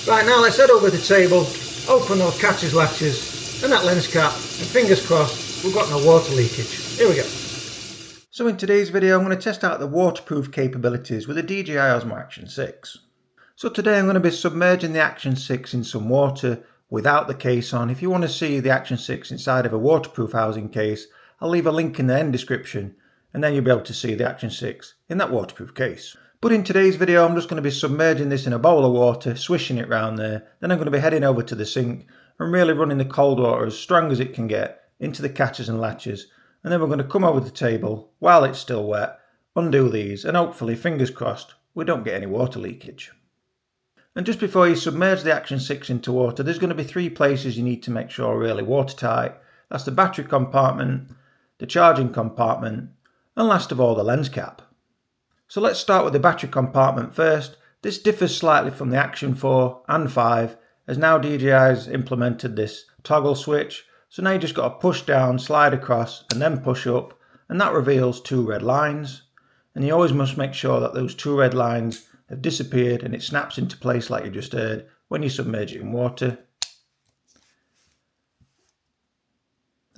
Right, now let's head over to the table, open those catches latches and that lens cap, and fingers crossed we've got no water leakage. Here we go. So in today's video I'm going to test out the waterproof capabilities with the DJI Osmo Action 6. So today I'm going to be submerging the Action 6 in some water without the case on. If you want to see the Action 6 inside of a waterproof housing case, I'll leave a link in the end description and then you'll be able to see the Action 6 in that waterproof case. But in today's video I'm just going to be submerging this in a bowl of water, swishing it around there, then I'm going to be heading over to the sink and really running the cold water as strong as it can get into the catches and latches, and then we're going to come over the table while it's still wet, undo these, and hopefully, fingers crossed, we don't get any water leakage. And just before you submerge the Action 6 into water, there's going to be 3 places you need to make sure are really watertight. That's the battery compartment, the charging compartment, and last of all the lens cap. So let's start with the battery compartment first. This differs slightly from the Action 4 and 5, as now DJI's implemented this toggle switch. So now you just got to push down, slide across, and then push up, and that reveals 2 red lines. And you always must make sure that those 2 red lines have disappeared and it snaps into place like you just heard when you submerge it in water.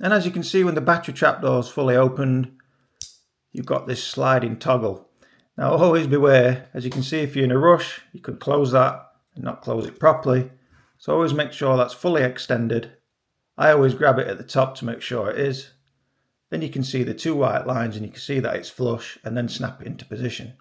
And as you can see, when the battery trapdoor is fully opened, you've got this sliding toggle. Now always beware, as you can see, if you're in a rush, you could close that and not close it properly. So always make sure that's fully extended. I always grab it at the top to make sure it is. Then you can see the 2 white lines and you can see that it's flush, and then snap it into position.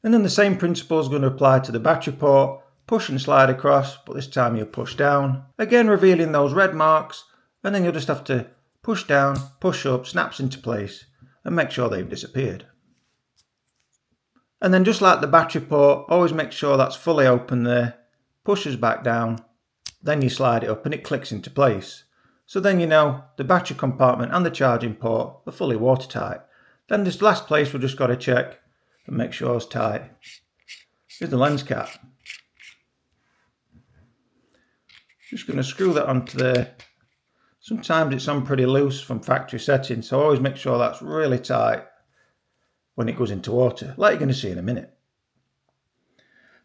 And then the same principle is going to apply to the battery port. Push and slide across, but this time you'll push down. Again revealing those red marks, and then you'll just have to push down, push up, snaps into place, and make sure they've disappeared. And then just like the battery port, always make sure that's fully open there, pushes back down, then you slide it up and it clicks into place. So then you know the battery compartment and the charging port are fully watertight. Then this last place we've just got to check and make sure it's tight is the lens cap. Just going to screw that onto there. Sometimes it's on pretty loose from factory settings, so always make sure that's really tight when it goes into water, like you're going to see in a minute.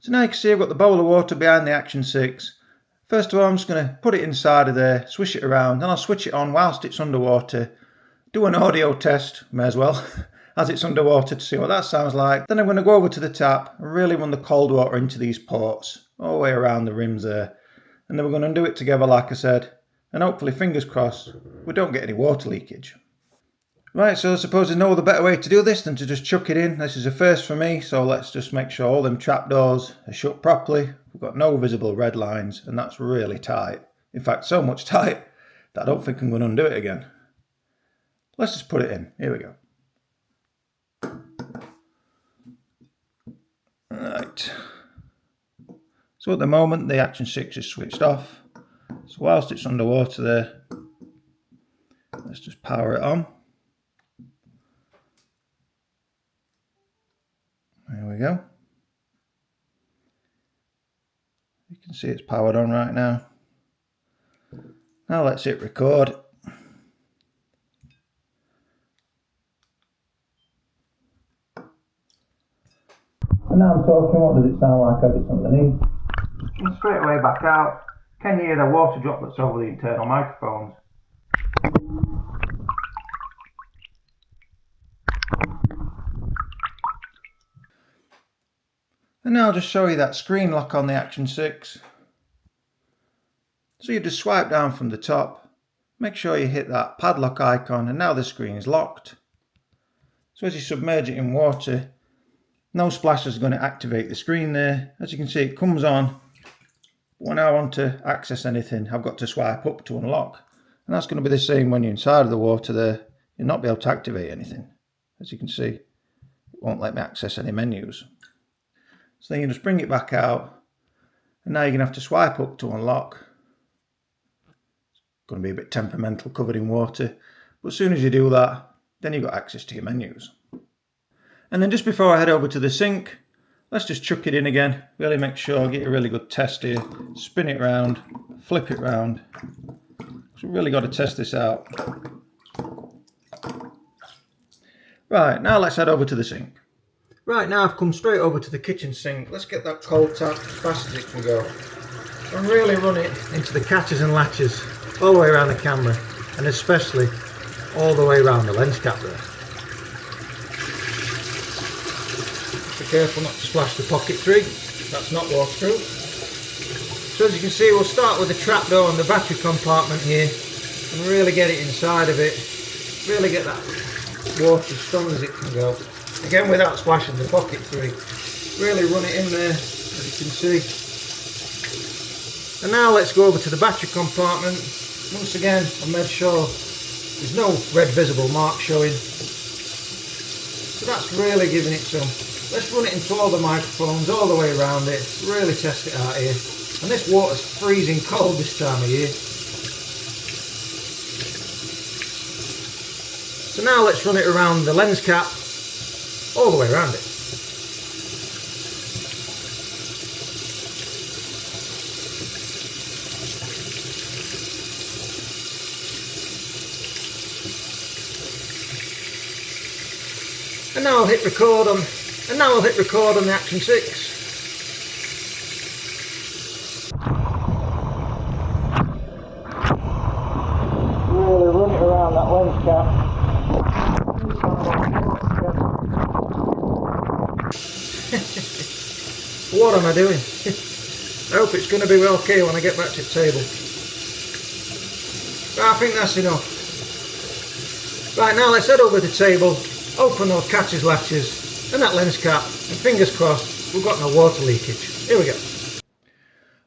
So now you can see I've got the bowl of water behind the Action 6. First of all, I'm just going to put it inside of there, swish it around, then I'll switch it on whilst it's underwater, do an audio test, may as well, as it's underwater to see what that sounds like. Then I'm going to go over to the tap and really run the cold water into these ports, all the way around the rims there. And then we're going to undo it together like I said, and hopefully, fingers crossed, we don't get any water leakage. Right, so I suppose there's no other better way to do this than to just chuck it in. This is a first for me, so let's just make sure all them trapdoors are shut properly. We've got no visible red lines, and that's really tight. In fact, so much tight that I don't think I'm going to undo it again. Let's just put it in. Here we go. Right. So at the moment, the Action 6 is switched off. So whilst it's underwater there, let's just power it on. There we go. You can see it's powered on right now. Now let's hit record. And now I'm talking, what does it sound like as it's underneath? And straight away back out. Can you hear the water droplets over the internal microphones? And now I'll just show you that screen lock on the Action 6. So you just swipe down from the top, make sure you hit that padlock icon, and now the screen is locked. So as you submerge it in water, no splashes are going to activate the screen there. As you can see, it comes on. When I want to access anything, I've got to swipe up to unlock. And that's going to be the same when you're inside of the water there. You'll not be able to activate anything. As you can see, it won't let me access any menus. So then you just bring it back out. And now you're going to have to swipe up to unlock. It's going to be a bit temperamental, covered in water. But as soon as you do that, then you've got access to your menus. And then just before I head over to the sink, let's just chuck it in again. Really make sure, get a really good test here. Spin it round, flip it round. So we've really got to test this out. Right, now let's head over to the sink. Right, now I've come straight over to the kitchen sink. Let's get that cold tap as fast as it can go. And really run it into the catches and latches all the way around the camera, and especially all the way around the lens cap there. Be careful not to splash the pocket tree, that's not waterproof. So as you can see, we'll start with the trapdoor and the battery compartment here and really get it inside of it, really get that water as strong as it can go. Again, without splashing the pocket tree, really run it in there, as you can see. And now let's go over to the battery compartment. Once again, I made sure there's no red visible mark showing. So that's really giving it some. Let's run it into all the microphones, all the way around it, really test it out here. And this water's freezing cold this time of year. So now let's run it around the lens cap, all the way around it. And now I'll hit record on the Action 6. Really run it around that lens cap. What am I doing? I hope it's going to be okay when I get back to the table. But I think that's enough. Right, now let's head over to the table, open those catches latches and that lens cap, and fingers crossed we've got no water leakage. Here we go.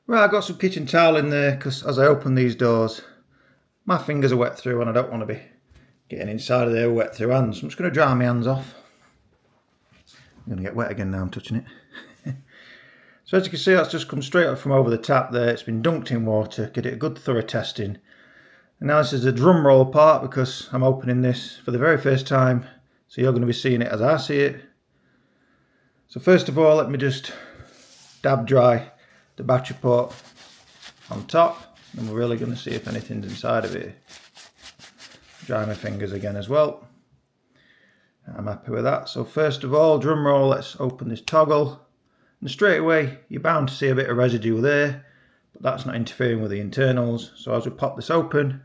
Right, I've got some kitchen towel in there because as I open these doors, my fingers are wet through and I don't want to be getting inside of there wet through hands. I'm just going to dry my hands off. I'm going to get wet again now I'm touching it. So as you can see, that's just come straight up from over the tap there. It's been dunked in water, get it a good thorough testing. And now this is the drum roll part because I'm opening this for the very first time. So you're going to be seeing it as I see it. So first of all, let me just dab dry the battery port on top. And we're really going to see if anything's inside of it. Dry my fingers again as well. I'm happy with that. So first of all, drum roll, let's open this toggle. And straight away, you're bound to see a bit of residue there. But that's not interfering with the internals. So as we pop this open,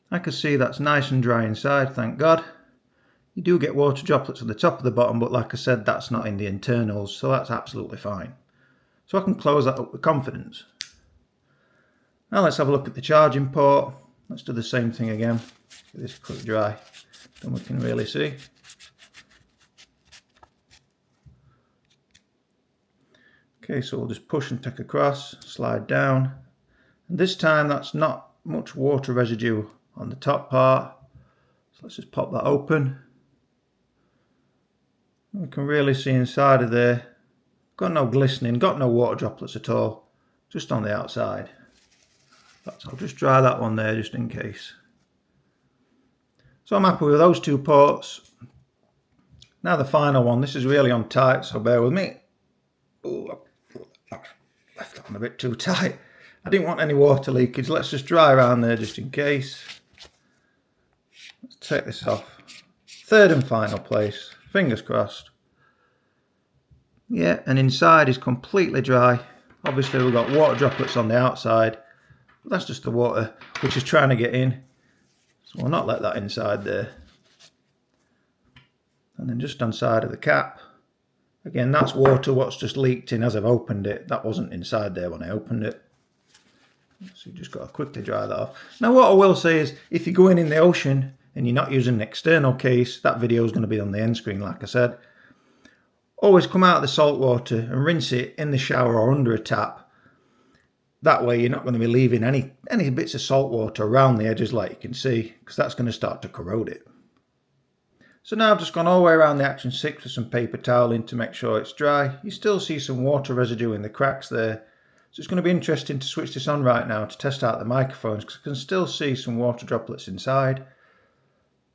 I can see that's nice and dry inside, thank God. You do get water droplets at the top of the bottom, but like I said, that's not in the internals, so that's absolutely fine. So I can close that up with confidence. Now let's have a look at the charging port. Let's do the same thing again. Get this quick dry, then we can really see. Okay, so we'll just push and take across, slide down. And this time that's not much water residue on the top part. So let's just pop that open. We can really see inside of there. Got no glistening, got no water droplets at all, just on the outside. I'll just dry that one there just in case. So I'm happy with those two ports. Now the final one, this is really on tight, so bear with me. Ooh, I left that one a bit too tight. I didn't want any water leakage. Let's just dry around there just in case. Let's take this off. Third and final place. Fingers crossed. Yeah, and inside is completely dry. Obviously we've got water droplets on the outside. But that's just the water which is trying to get in. So we'll not let that inside there. And then just on side of the cap. Again, that's water what's just leaked in as I've opened it. That wasn't inside there when I opened it. So you just got to quickly dry that off. Now what I will say is, if you're going in the ocean and you're not using an external case, that video is going to be on the end screen like I said. Always come out of the salt water and rinse it in the shower or under a tap. That way you're not going to be leaving any bits of salt water around the edges like you can see, because that's going to start to corrode it. So now I've just gone all the way around the Action 6 with some paper toweling to make sure it's dry. You still see some water residue in the cracks there. So it's going to be interesting to switch this on right now to test out the microphones, because I can still see some water droplets inside.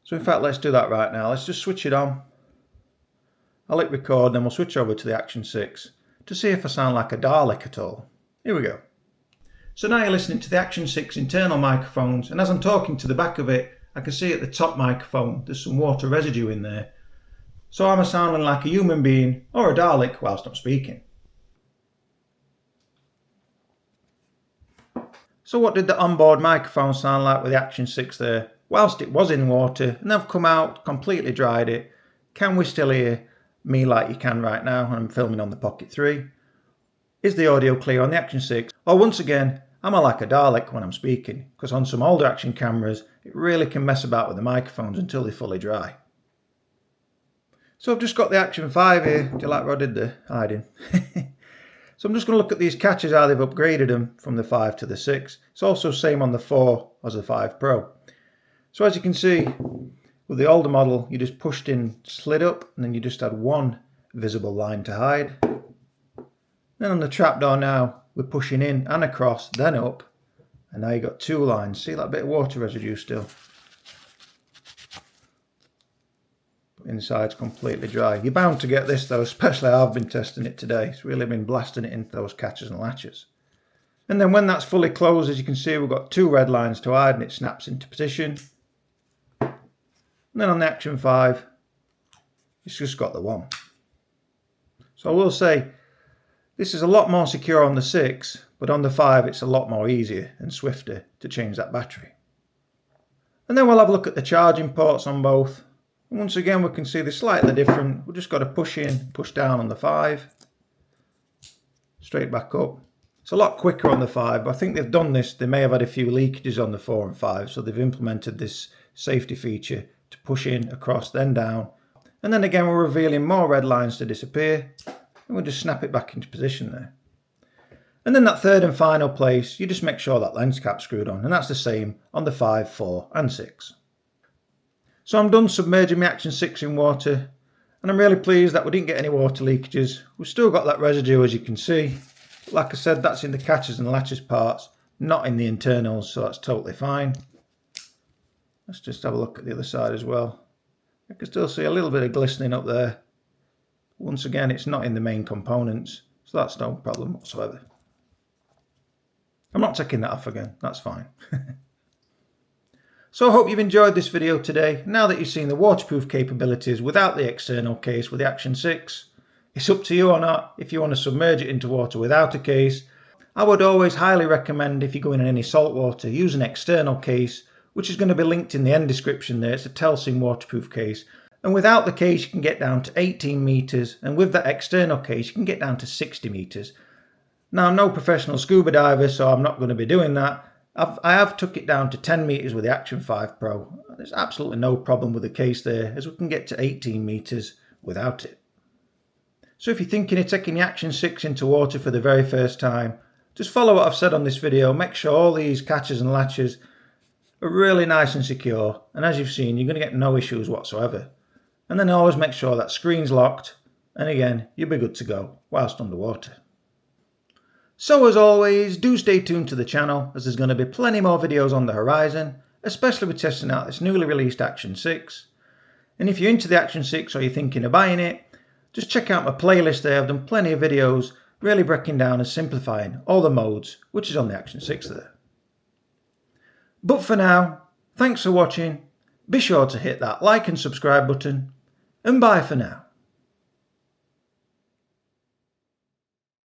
So in fact, let's do that right now. Let's just switch it on. I'll hit record, then we'll switch over to the Action 6 to see if I sound like a Dalek at all. Here we go. So now you're listening to the Action 6 internal microphones, and as I'm talking to the back of it, I can see at the top microphone there's some water residue in there. so I'm sounding like a human being or a Dalek whilst I'm speaking. So what did the onboard microphone sound like with the Action 6 there? Whilst it was in water and I've come out, completely dried it, can we still hear me like you can right now when I'm filming on the Pocket 3? Is the audio clear on the Action 6? Or once again, am I like a Dalek when I'm speaking? Because on some older Action cameras, it really can mess about with the microphones until they're fully dry. So I've just got the Action 5 here. Do you like what I did there? Hiding. So I'm just going to look at these catches, how they've upgraded them from the 5 to the 6. It's also same on the 4 as the 5 Pro. So as you can see, with the older model, you just pushed in, slid up, and then you just had one visible line to hide. Then on the trapdoor now, we're pushing in and across, then up, and now you've got two lines. See that bit of water residue still? Inside's completely dry. You're bound to get this though, especially I've been testing it today. It's really been blasting it into those catches and latches. And then when that's fully closed, as you can see, we've got two red lines to hide and it snaps into position. And then on the Action 5, it's just got the one. So I will say, this is a lot more secure on the 6, but on the 5 it's a lot more easier and swifter to change that battery. And then we'll have a look at the charging ports on both. And once again, we can see they're slightly different. We've just got to push in, push down on the 5. Straight back up. It's a lot quicker on the 5, but I think they've done this. They may have had a few leakages on the 4 and 5, so they've implemented this safety feature to push in, across, then down. And then again, we're revealing more red lines to disappear. And we'll just snap it back into position there. And then that third and final place, you just make sure that lens cap's screwed on. And that's the same on the 5, 4 and 6. So I'm done submerging my Action 6 in water, and I'm really pleased that we didn't get any water leakages. We've still got that residue, as you can see. Like I said, that's in the catches and latches parts, not in the internals, so that's totally fine. Let's just have a look at the other side as well. I can still see a little bit of glistening up there. Once again, it's not in the main components, so that's no problem whatsoever. I'm not taking that off again, that's fine. So I hope you've enjoyed this video today. Now that you've seen the waterproof capabilities without the external case with the Action 6, it's up to you or not if you want to submerge it into water without a case. I would always highly recommend, if you're going in any salt water, use an external case, which is going to be linked in the end description there. It's a Telsin waterproof case. And without the case, you can get down to 18 meters. And with that external case, you can get down to 60 meters. Now, I'm no professional scuba diver, so I'm not going to be doing that. I have took it down to 10 meters with the Action 5 Pro. There's absolutely no problem with the case there, as we can get to 18 meters without it. So if you're thinking of taking the Action 6 into water for the very first time, just follow what I've said on this video. Make sure all these catches and latches are really nice and secure. And as you've seen, you're going to get no issues whatsoever. And then always make sure that screen's locked. And again, you'll be good to go whilst underwater. So as always, do stay tuned to the channel, as there's going to be plenty more videos on the horizon, especially with testing out this newly released Action 6. And if you're into the Action 6 or you're thinking of buying it, just check out my playlist there. I've done plenty of videos really breaking down and simplifying all the modes, which is on the Action 6 there. But for now, thanks for watching. Be sure to hit that like and subscribe button, and bye for now.